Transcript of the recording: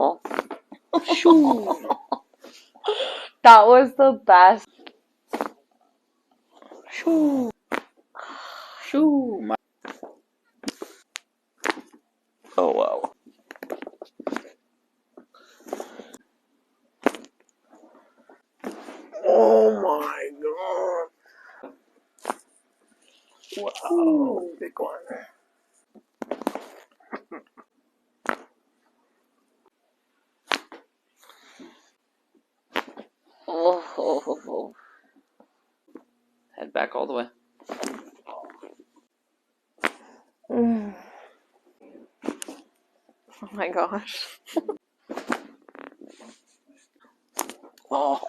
awful. Shoo. That was the best. Shoo. Shoo. Oh, wow. Oh, my God. Wow. Big one. Oh. Head back all the way. Oh my gosh. Oh.